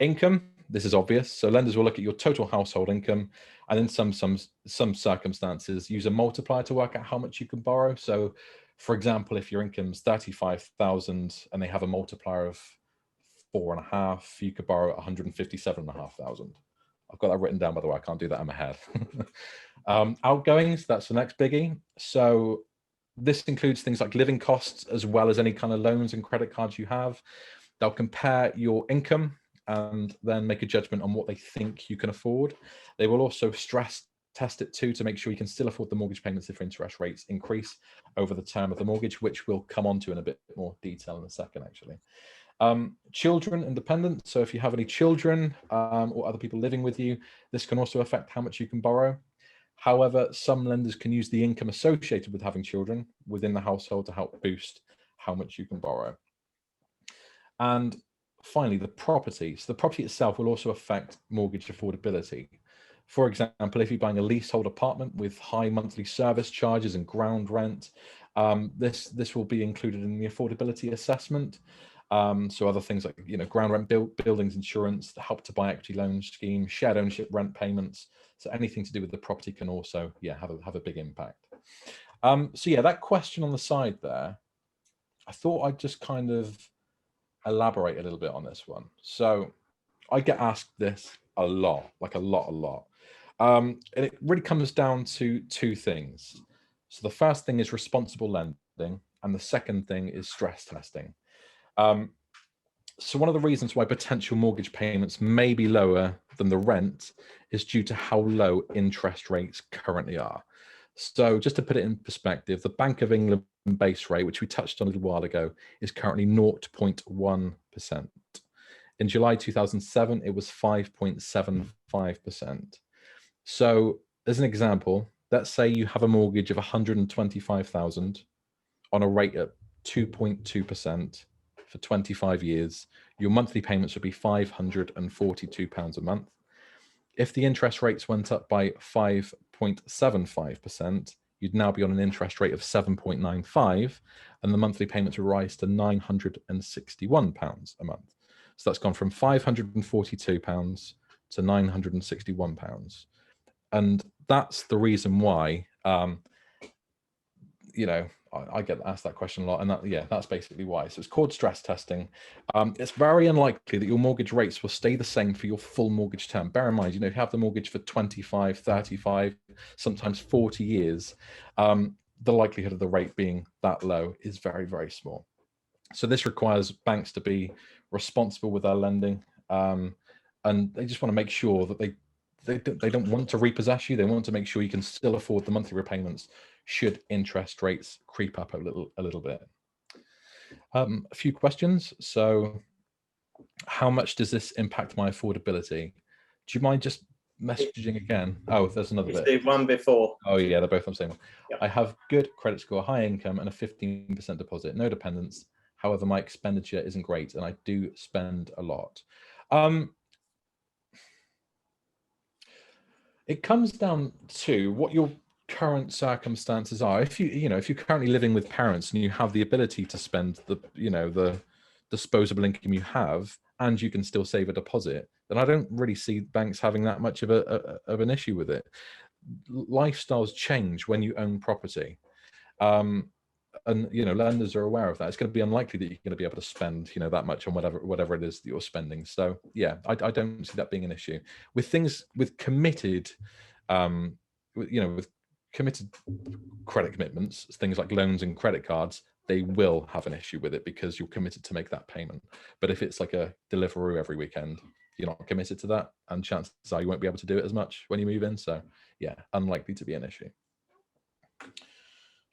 income, this is obvious. So lenders will look at your total household income, and in some circumstances use a multiplier to work out how much you can borrow. So for example, if your income's 35,000 and they have a multiplier of 4.5, you could borrow 157,500. I've got that written down, by the way. I can't do that in my head. Outgoings, that's the next biggie. So this includes things like living costs, as well as any kind of loans and credit cards you have. They'll compare your income and then make a judgment on what they think you can afford. They will also stress test it too, to make sure you can still afford the mortgage payments if interest rates increase over the term of the mortgage, which we'll come on to in a bit more detail in a second, actually. Children and dependents. So if you have any children or other people living with you, this can also affect how much you can borrow. However, some lenders can use the income associated with having children within the household to help boost how much you can borrow. And finally, the property. So the property itself will also affect mortgage affordability. For example, if you're buying a leasehold apartment with high monthly service charges and ground rent, this will be included in the affordability assessment. So other things like, ground rent, buildings insurance, the help to buy equity loan scheme, shared ownership rent payments. So anything to do with the property can also, have a big impact. So yeah, that question on the side there, I thought I'd just kind of elaborate a little bit on this one. So I get asked this a lot, like a lot. And it really comes down to two things. So the first thing is responsible lending, and the second thing is stress testing. So one of the reasons why potential mortgage payments may be lower than the rent is due to how low interest rates currently are. So just to put it in perspective, the Bank of England base rate, which we touched on a little while ago, is currently 0.1%. In July 2007, it was 5.75%. So as an example, let's say you have a mortgage of 125,000 on a rate at 2.2% for 25 years. Your monthly payments would be £542 a month. If the interest rates went up by 5.75%, you'd now be on an interest rate of 7.95, and the monthly payments would rise to £961 a month. So that's gone from £542 to £961. And that's the reason why, I get asked that question a lot, and that's basically why. So it's called stress testing. It's very unlikely that your mortgage rates will stay the same for your full mortgage term. Bear in mind, you have the mortgage for 25, 35, sometimes 40 years. The likelihood of the rate being that low is very, very small. So this requires banks to be responsible with their lending, and they just want to make sure that they don't want to repossess you. They want to make sure you can still afford the monthly repayments should interest rates creep up a little bit. A few questions. So how much does this impact my affordability? Do you mind just messaging again? Oh, there's another bit. The one before. Oh yeah, they're both on the same one. Yep. I have good credit score, high income, and a 15% deposit, no dependents. However, my expenditure isn't great and I do spend a lot. It comes down to what your current circumstances are. If if you're currently living with parents and you have the ability to spend the disposable income you have, and you can still save a deposit, then I don't really see banks having that much of an issue with it. Lifestyles change when you own property. And lenders are aware of that. It's going to be unlikely that you're going to be able to spend that much on whatever it is that you're spending. So yeah, I don't see that being an issue with things with committed with committed credit commitments, things like loans and credit cards. They will have an issue with it because you're committed to make that payment. But if it's like a Deliveroo every weekend, you're not committed to that, and chances are you won't be able to do it as much when you move in. So yeah, unlikely to be an issue.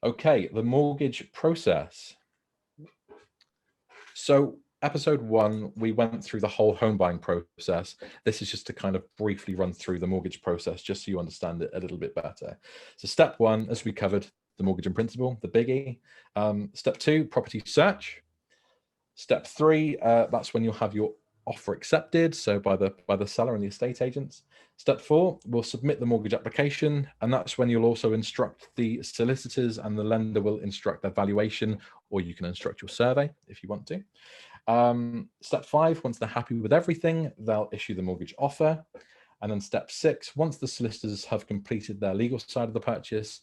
Okay, the mortgage process. So episode 1, we went through the whole home buying process. This is just to kind of briefly run through the mortgage process, just so you understand it a little bit better. So step 1, as we covered, the mortgage in principle, the biggie. Step 2, property search. Step 3, that's when you'll have your offer accepted, so by the seller and the estate agents. Step 4, we'll submit the mortgage application, and that's when you'll also instruct the solicitors, and the lender will instruct their valuation, or you can instruct your survey if you want to. Step 5, once they're happy with everything, they'll issue the mortgage offer. And then step 6, once the solicitors have completed their legal side of the purchase,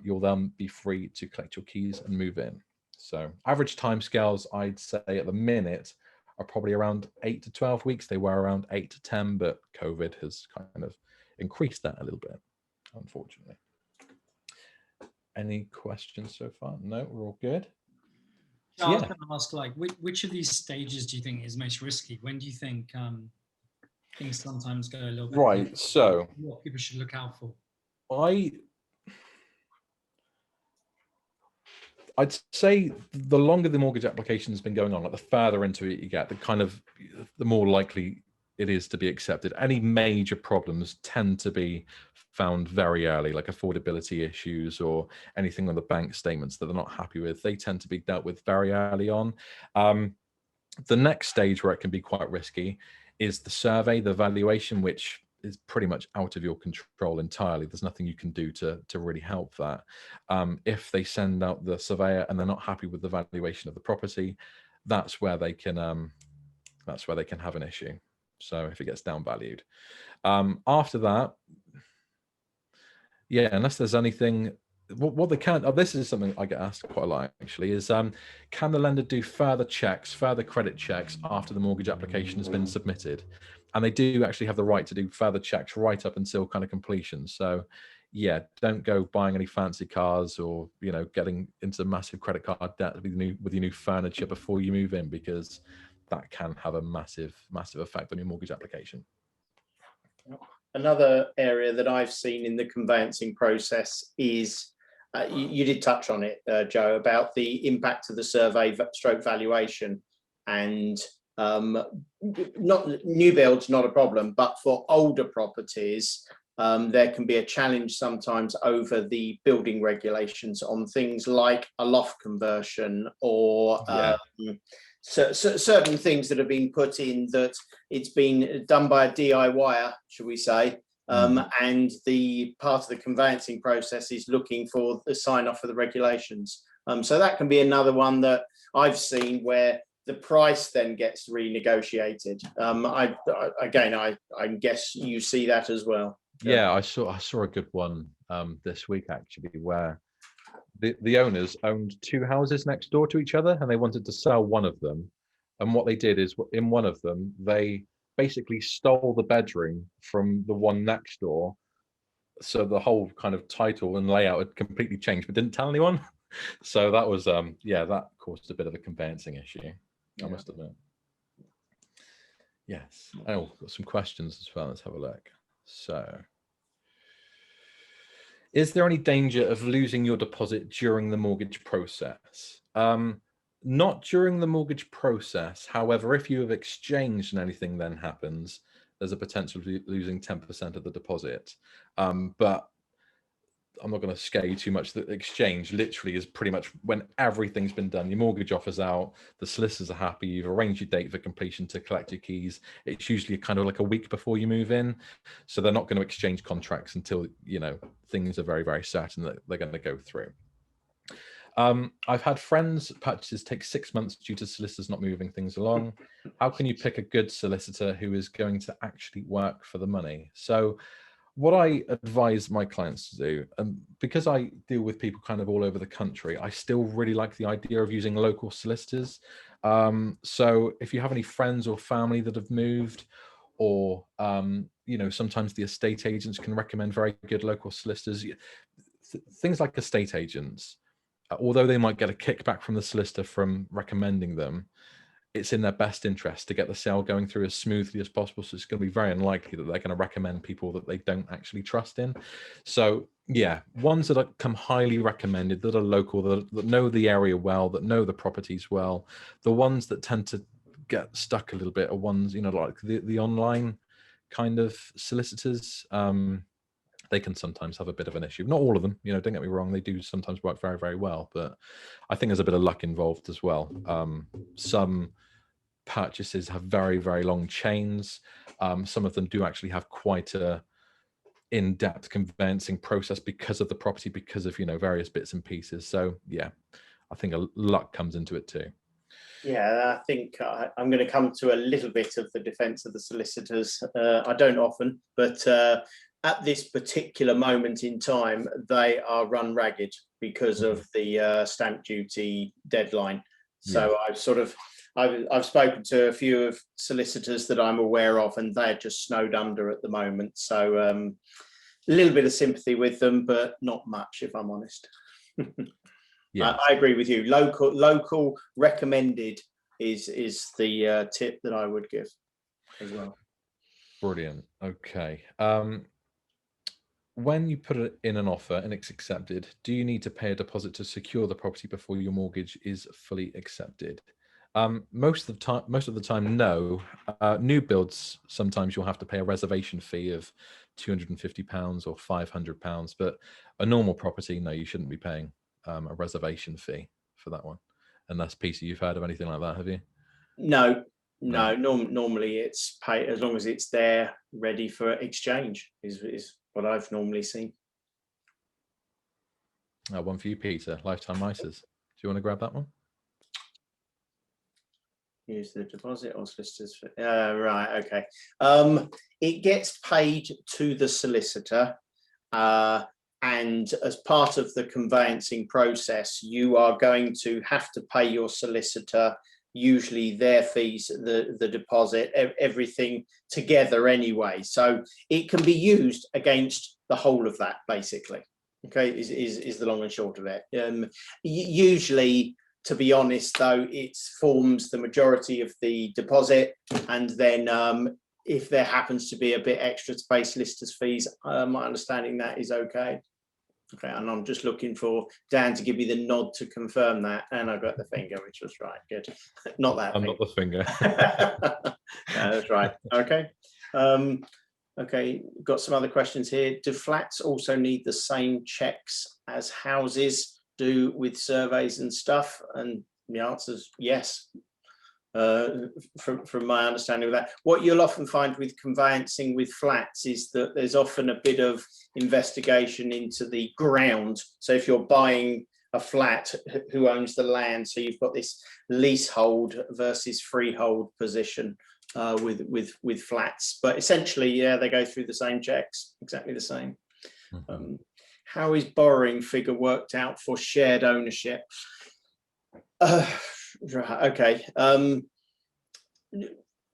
you'll then be free to collect your keys and move in. So average timescales, I'd say at the minute, are probably around 8 to 12 weeks. They were around 8 to 10, but COVID has kind of increased that a little bit, unfortunately. Any questions so far? No, we're all good. So I was going to ask, like, which of these stages do you think is most risky? When do you think things sometimes go a little bit right? So what people should look out for? I'd say the longer the mortgage application has been going on, like the further into it you get, the more likely it is to be accepted. Any major problems tend to be found very early, like affordability issues or anything on the bank statements that they're not happy with. They tend to be dealt with very early on. The next stage where it can be quite risky is the survey, the valuation, which is pretty much out of your control entirely. There's nothing you can do to really help that. If they send out the surveyor and they're not happy with the valuation of the property, that's where they can have an issue. So if it gets downvalued, after that, yeah, unless there's anything. What they can, this is something I get asked quite a lot actually, is can the lender do further credit checks after the mortgage application has been submitted? And they do actually have the right to do further checks right up until kind of completion. So yeah, don't go buying any fancy cars or getting into massive credit card debt with your new furniture before you move in, because that can have a massive effect on your mortgage application. Another area that I've seen in the conveyancing process is, you did touch on it, Joe, about the impact of the survey stroke valuation, and not new builds, not a problem, but for older properties, there can be a challenge sometimes over the building regulations on things like a loft conversion or certain things that have been put in that it's been done by a DIYer, shall we say, and the part of the conveyancing process is looking for the sign off for the regulations. So that can be another one that I've seen where the price then gets renegotiated. I guess you see that as well. Yeah, I saw a good one this week actually, where the owners owned two houses next door to each other, and they wanted to sell one of them. And what they did is, in one of them, they basically stole the bedroom from the one next door. So the whole kind of title and layout had completely changed, but didn't tell anyone. So that was, yeah, that caused a bit of a conveyancing issue, I must admit. Yes. Oh, got some questions as well. Let's have a look. So, is there any danger of losing your deposit during the mortgage process? Not during the mortgage process. However, if you have exchanged and anything then happens, there's a potential of losing 10% of the deposit. But I'm not going to scare you too much. The exchange literally is pretty much when everything's been done. Your mortgage offer's out, the solicitors are happy, you've arranged your date for completion to collect your keys. It's usually kind of like a week before you move in. So they're not going to exchange contracts until, you know, things are very, very certain that they're going to go through. I've had friends purchases take 6 months due to solicitors not moving things along. How can you pick a good solicitor who is going to actually work for the money? So what I advise my clients to do, and because I deal with people kind of all over the country, I still really like the idea of using local solicitors. So if you have any friends or family that have moved, or you know, sometimes the estate agents can recommend very good local solicitors. Things like estate agents, although they might get a kickback from the solicitor from recommending them, it's in their best interest to get the sale going through as smoothly as possible. So it's going to be very unlikely that they're going to recommend people that they don't actually trust in. So yeah, ones that come highly recommended, that are local, that know the area well, that know the properties well. The ones that tend to get stuck a little bit are ones, you know, like the online kind of solicitors. They can sometimes have a bit of an issue. Not all of them, you know, don't get me wrong, they do sometimes work very, very well, but I think there's a bit of luck involved as well. Some purchases have very, very long chains. Some of them do actually have quite a in-depth conveyancing process because of the property, because of, you know, various bits and pieces. So yeah, I think luck comes into it too. Yeah, I think I'm going to come to a little bit of the defence of the solicitors. I don't often, but at this particular moment in time, they are run ragged because of the stamp duty deadline. So yeah. I've spoken to a few of solicitors that I'm aware of, and they're just snowed under at the moment. So a little bit of sympathy with them, but not much, if I'm honest. Yeah, I agree with you. Local recommended is the tip that I would give as well. Brilliant. Okay. When you put it in an offer and it's accepted, do you need to pay a deposit to secure the property before your mortgage is fully accepted? Most of the time, no. New builds, sometimes you'll have to pay a reservation fee of £250 or £500, but a normal property, no, you shouldn't be paying a reservation fee for that one. Unless, Peter, you've heard of anything like that, have you? No. Normally it's paid as long as it's there ready for exchange is what I've normally seen. One for you, Peter. Lifetime ISAs. Do you want to grab that one? Use the deposit or solicitors for right, okay. It gets paid to the solicitor, and as part of the conveyancing process, you are going to have to pay your solicitor usually their fees, the deposit, everything together anyway. So it can be used against the whole of that, basically. Okay, is the long and short of it. Usually, to be honest, though, it forms the majority of the deposit, and then if there happens to be a bit extra to pay solicitors' fees, my understanding that is okay. Okay, and I'm just looking for Dan to give me the nod to confirm that, and I got the finger, which was right. Good, not that. I'm not the finger. No, that's right. Okay. Okay, got some other questions here. Do flats also need the same checks as houses do with surveys and stuff? And the answer is yes. From my understanding of that, what you'll often find with conveyancing with flats is that there's often a bit of investigation into the ground. So if you're buying a flat, who owns the land? So you've got this leasehold versus freehold position with flats. But essentially, yeah, they go through the same checks, exactly the same. how is borrowing figure worked out for shared ownership? Right, okay.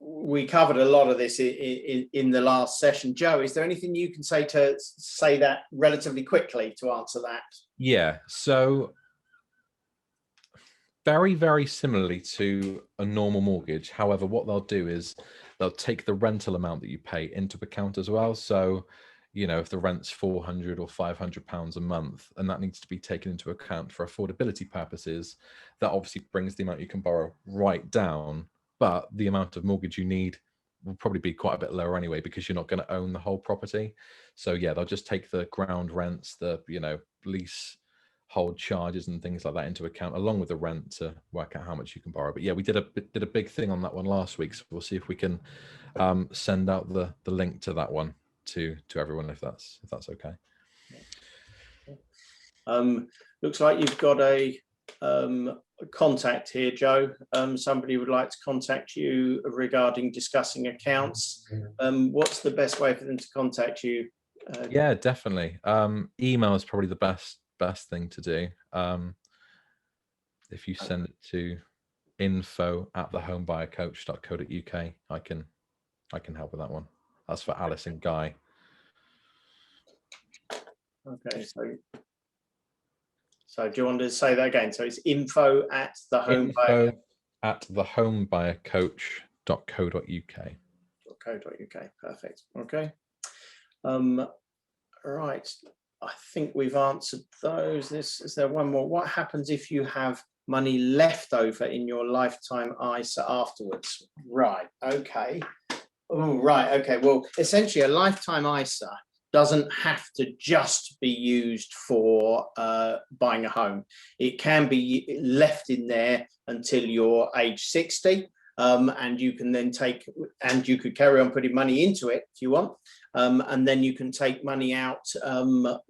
We covered a lot of this in the last session. Joe, is there anything you can say to say that relatively quickly to answer that? Yeah, so very, very similarly to a normal mortgage. However, what they'll do is they'll take the rental amount that you pay into account as well. So, you know, if the rent's £400 or £500 a month, and that needs to be taken into account for affordability purposes, that obviously brings the amount you can borrow right down. But the amount of mortgage you need will probably be quite a bit lower anyway, because you're not going to own the whole property. So yeah, they'll just take the ground rents, the, you know, lease hold charges and things like that into account, along with the rent, to work out how much you can borrow. But yeah, we did a big thing on that one last week, so we'll see if we can send out the link to that one to everyone, if that's okay. Looks like you've got a contact here, Joe. Somebody would like to contact you regarding discussing accounts. What's the best way for them to contact you? Yeah, definitely. Email is probably the best thing to do. If you send it to info@thehomebuyercoach.co.uk, I can help with that one. That's for Alice and Guy. Okay, so do you want to say that again? So it's info@thehomebuyercoach.co.uk. .co.uk. Perfect. Okay. Right. I think we've answered those. Is there one more? What happens if you have money left over in your lifetime ISA afterwards? Right. Okay. Oh, right. Okay. Well, essentially, a lifetime ISA doesn't have to just be used for buying a home. It can be left in there until you're age 60. And you can then you could carry on putting money into it if you want. And then you can take money out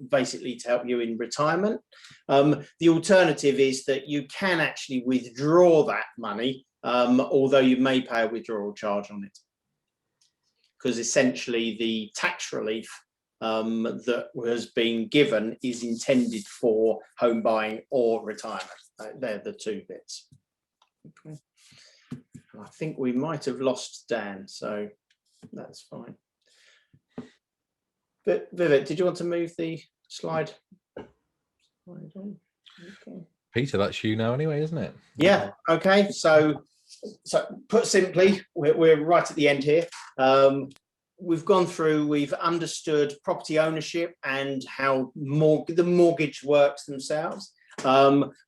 basically to help you in retirement. The alternative is that you can actually withdraw that money, although you may pay a withdrawal charge on it. Because essentially the tax relief that was being given is intended for home buying or retirement. They're the two bits. Okay. I think we might have lost Dan, so that's fine. But Vivek, did you want to move the slide? Okay. Peter, that's you now anyway, isn't it? Yeah. Okay. So put simply, we're right at the end here. We've gone through, we've understood property ownership and how the mortgage works themselves.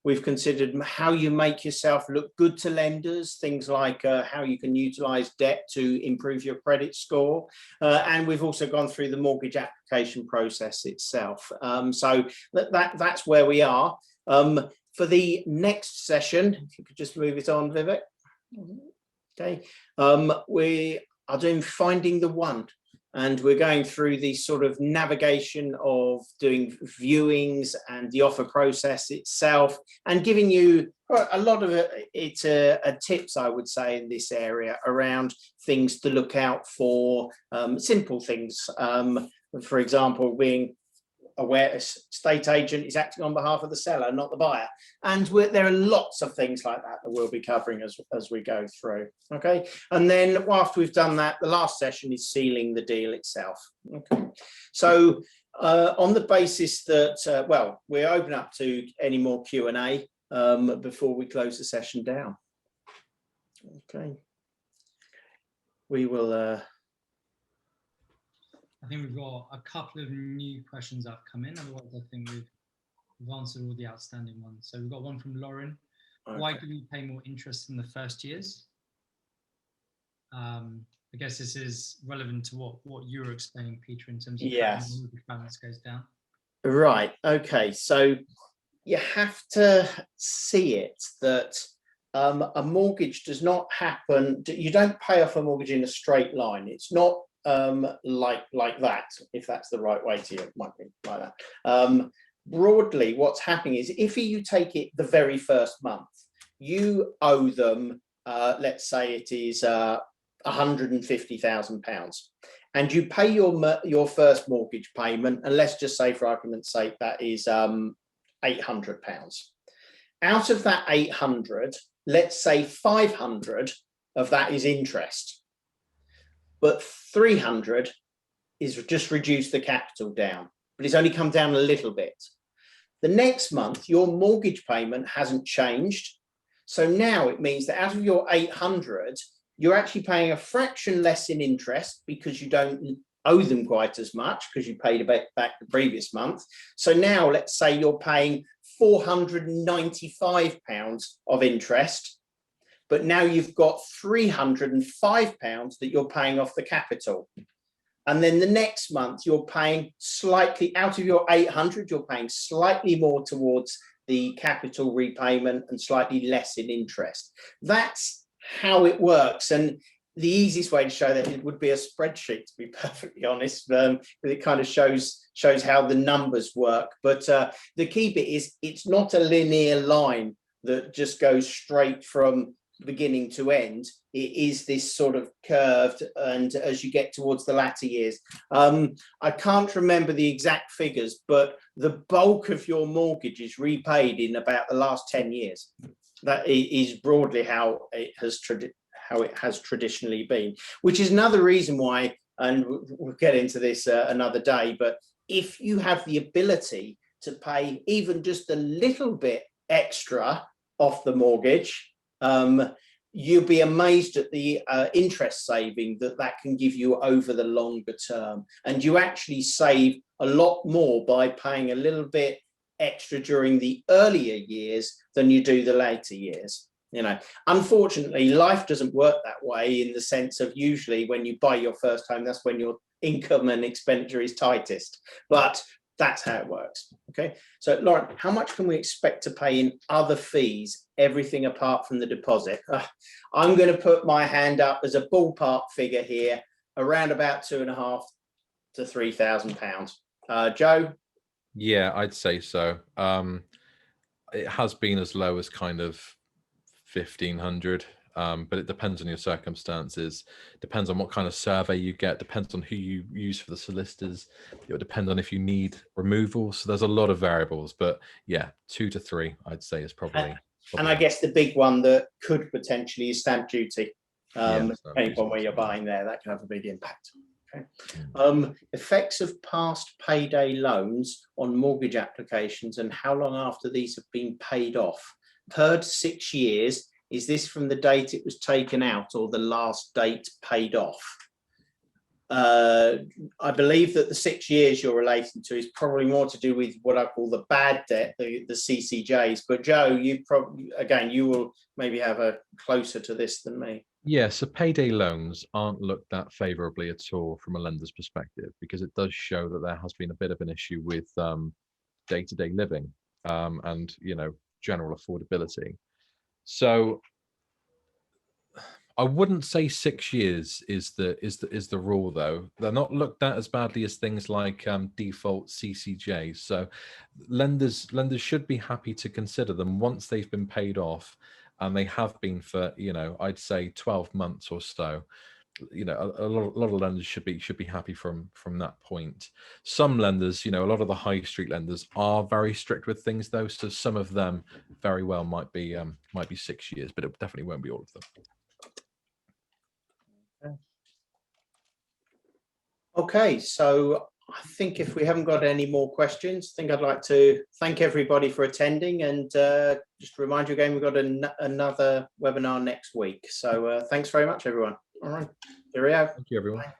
We've considered how you make yourself look good to lenders, things like how you can utilize debt to improve your credit score. And we've also gone through the mortgage application process itself. So that's where we are. For the next session, if you could just move it on, Vivek. Okay. We are doing Finding the One. And we're going through the sort of navigation of doing viewings and the offer process itself, and giving you a lot of tips, I would say, in this area around things to look out for, simple things. For example, being aware a estate agent is acting on behalf of the seller, not the buyer. And there are lots of things like that we'll be covering as we go through. Okay. And then after we've done that, the last session is sealing the deal itself. Okay. So on the basis that, well, we're open up to any more Q&A before we close the session down. Okay. We will... I think we've got a couple of new questions that have come in. Otherwise, I think we've answered all the outstanding ones. So we've got one from Lauren. Okay. Why do we pay more interest in the first years? I guess this is relevant to what you were explaining, Peter, in terms of how the mortgage balance goes down. Right. Okay. So you have to see it that a mortgage does not happen. You don't pay off a mortgage in a straight line. It's not like that, if that's the right way to it might be like that. Broadly, what's happening is if you take it the very first month, you owe them, let's say it is £150,000, and you pay your first mortgage payment, and let's just say for argument's sake that is £800. Out of that 800, let's say 500 of that is interest, but 300 is just reduce the capital down, but it's only come down a little bit. The next month, your mortgage payment hasn't changed. So now it means that out of your 800, you're actually paying a fraction less in interest because you don't owe them quite as much because you paid a bit back the previous month. So now let's say you're paying £495 of interest, but now you've got £305 that you're paying off the capital. And then the next month you're paying slightly, out of your 800, you're paying slightly more towards the capital repayment and slightly less in interest. That's how it works. And the easiest way to show that it would be a spreadsheet, to be perfectly honest, because it kind of shows how the numbers work. But the key bit is it's not a linear line that just goes straight from beginning to end. It is this sort of curved, and as you get towards the latter years, I can't remember the exact figures, but the bulk of your mortgage is repaid in about the last 10 years. That is broadly how it has traditionally been, which is another reason why, and we'll get into this another day, but if you have the ability to pay even just a little bit extra off the mortgage, you'll be amazed at the interest saving that can give you over the longer term. And you actually save a lot more by paying a little bit extra during the earlier years than you do the later years. You know, unfortunately, life doesn't work that way, in the sense of usually when you buy your first home, that's when your income and expenditure is tightest. But that's how it works. Okay, so Lauren, how much can we expect to pay in other fees, everything apart from the deposit? I'm going to put my hand up as a ballpark figure here, around about £2,500 to £3,000. Joe? Yeah, I'd say so. It has been as low as kind of 1,500, but it depends on your circumstances, depends on what kind of survey you get, depends on who you use for the solicitors. It would depend on if you need removal. So there's a lot of variables, but yeah, 2 to 3, I'd say is probably. And I guess the big one that could potentially is stamp duty. Depending on where you're buying there, that can have a big impact. Okay. Effects of past payday loans on mortgage applications and how long after these have been paid off. Per 6 years, is this from the date it was taken out or the last date paid off? I believe that the 6 years you're relating to is probably more to do with what I call the bad debt, the CCJs. But Joe, you probably, again, you will maybe have a closer to this than me. Yeah, so payday loans aren't looked at favourably at all from a lender's perspective, because it does show that there has been a bit of an issue with day-to-day living and, you know, general affordability. So I wouldn't say 6 years is the rule, though. They're not looked at as badly as things like default CCJs. So lenders should be happy to consider them once they've been paid off, and they have been for, you know, I'd say 12 months or so. You know, a lot of lenders should be happy from that point. Some lenders, you know, a lot of the high street lenders are very strict with things, though. So some of them very well might be 6 years, but it definitely won't be all of them. Okay, so I think if we haven't got any more questions, I think I'd like to thank everybody for attending, and just remind you again, we've got another webinar next week. So thanks very much, everyone. All right, cheerio. Thank you, everyone. Bye.